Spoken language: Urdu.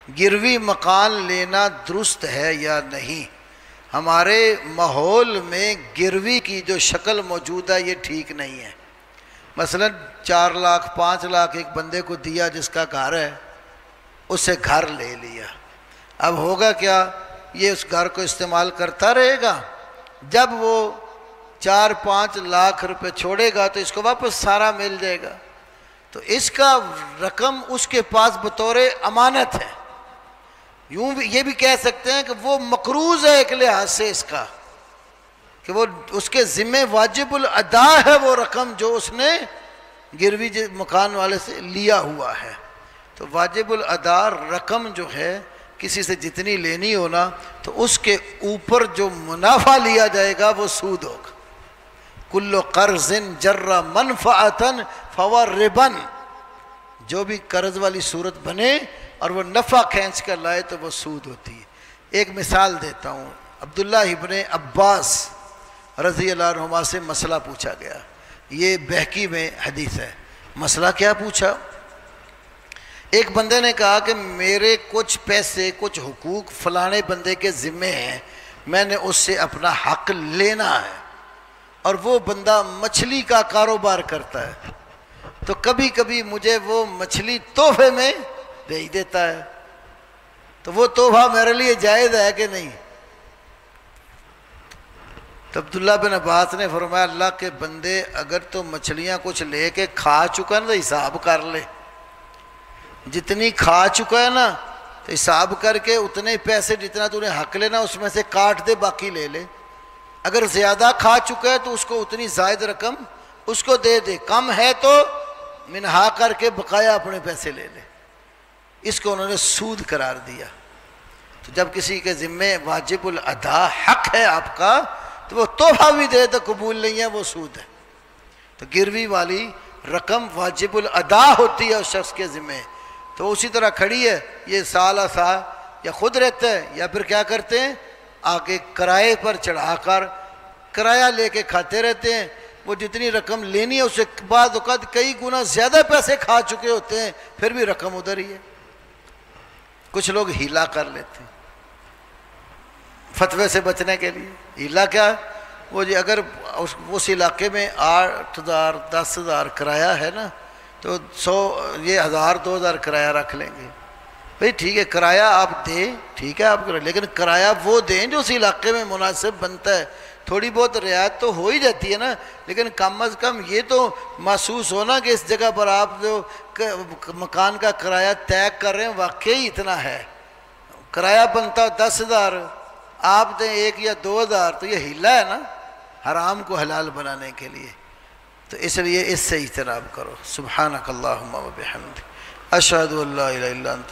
گروی مکان لینا درست ہے یا نہیں؟ ہمارے ماحول میں گروی کی جو شکل موجود ہے یہ ٹھیک نہیں ہے۔ مثلا 4 لاکھ 5 لاکھ ایک بندے کو دیا جس کا گھر ہے، اس سے گھر لے لیا، اب ہوگا کیا؟ یہ اس گھر کو استعمال کرتا رہے گا، جب وہ 4-5 لاکھ روپے چھوڑے گا تو اس کو واپس سارا مل جائے گا، تو اس کا رقم اس کے پاس بطور امانت ہے۔ یوں بھی یہ بھی کہہ سکتے ہیں کہ وہ مقروض ہے ایک لحاظ سے اس کا، کہ وہ اس کے ذمہ واجب الادا ہے وہ رقم جو اس نے گروی مکان والے سے لیا ہوا ہے۔ تو واجب الادا رقم جو ہے کسی سے جتنی لینی ہونا تو اس کے اوپر جو منافع لیا جائے گا وہ سود ہوگا۔ کل قرض جر منفعتا فهو ربا، جو بھی قرض والی صورت بنے اور وہ نفع کھینچ کر لائے تو وہ سود ہوتی ہے۔ ایک مثال دیتا ہوں، عبداللہ ابن عباس رضی اللہ عنہما سے مسئلہ پوچھا گیا، یہ بہقی میں حدیث ہے۔ مسئلہ کیا پوچھا؟ ایک بندے نے کہا کہ میرے کچھ پیسے کچھ حقوق فلانے بندے کے ذمے ہیں، میں نے اس سے اپنا حق لینا ہے، اور وہ بندہ مچھلی کا کاروبار کرتا ہے، تو کبھی کبھی مجھے وہ مچھلی تحفے میں بھیج دیتا ہے، تو وہ تحفہ میرے لیے جائز ہے کہ نہیں؟ تو عبداللہ بن عباس نے فرمایا اللہ کے بندے، اگر تو مچھلیاں کچھ لے کے کھا چکا نا تو حساب کر لے، جتنی کھا چکا ہے نا تو حساب کر کے اتنے پیسے جتنا تو نے حق لینا اس میں سے کاٹ دے، باقی لے لے۔ اگر زیادہ کھا چکا ہے تو اس کو اتنی زائد رقم اس کو دے دے، کم ہے تو منہا کر کے بقایا اپنے پیسے لے لے۔ اس کو انہوں نے سود قرار دیا۔ تو جب کسی کے ذمے واجب الادا حق ہے آپ کا تو وہ تحفہ بھی دے تو قبول نہیں ہے، وہ سود ہے۔ تو گروی والی رقم واجب الادا ہوتی ہے اس شخص کے ذمے، تو اسی طرح کھڑی ہے، یہ سال سال یا خود رہتا ہے یا پھر کیا کرتے ہیں آگے کرائے پر چڑھا کر کرایہ لے کے کھاتے رہتے ہیں، وہ جتنی رقم لینی ہے اس سے بعض اوقات کئی گنا زیادہ پیسے کھا چکے ہوتے ہیں، پھر بھی رقم ادھر ہی ہے۔ کچھ لوگ ہیلا کر لیتے ہیں فتوے سے بچنے کے لیے۔ ہیلا کیا؟ وہ جی اگر اس علاقے میں 8,000 10,000 کرایہ ہے نا تو 100 یہ 1000 2000 کرایہ رکھ لیں گے۔ بھئی ٹھیک ہے کرایہ آپ دیں، ٹھیک ہے آپ کریں، لیکن کرایہ وہ دیں جو اس علاقے میں مناسب بنتا ہے۔ تھوڑی بہت رعایت تو ہو ہی جاتی ہے نا، لیکن کم از کم یہ تو محسوس ہونا کہ اس جگہ پر آپ جو مکان کا کرایہ طے کر رہے ہیں واقعی اتنا ہے۔ کرایہ بنتا 10,000، آپ دیں 1 یا 2,000، تو یہ ہیلا ہے نا حرام کو حلال بنانے کے لیے۔ تو اس لیے اس سے اجتناب کرو۔ سبحانک اللہم و بحمدک، اشہد ان لا الہ الا انت۔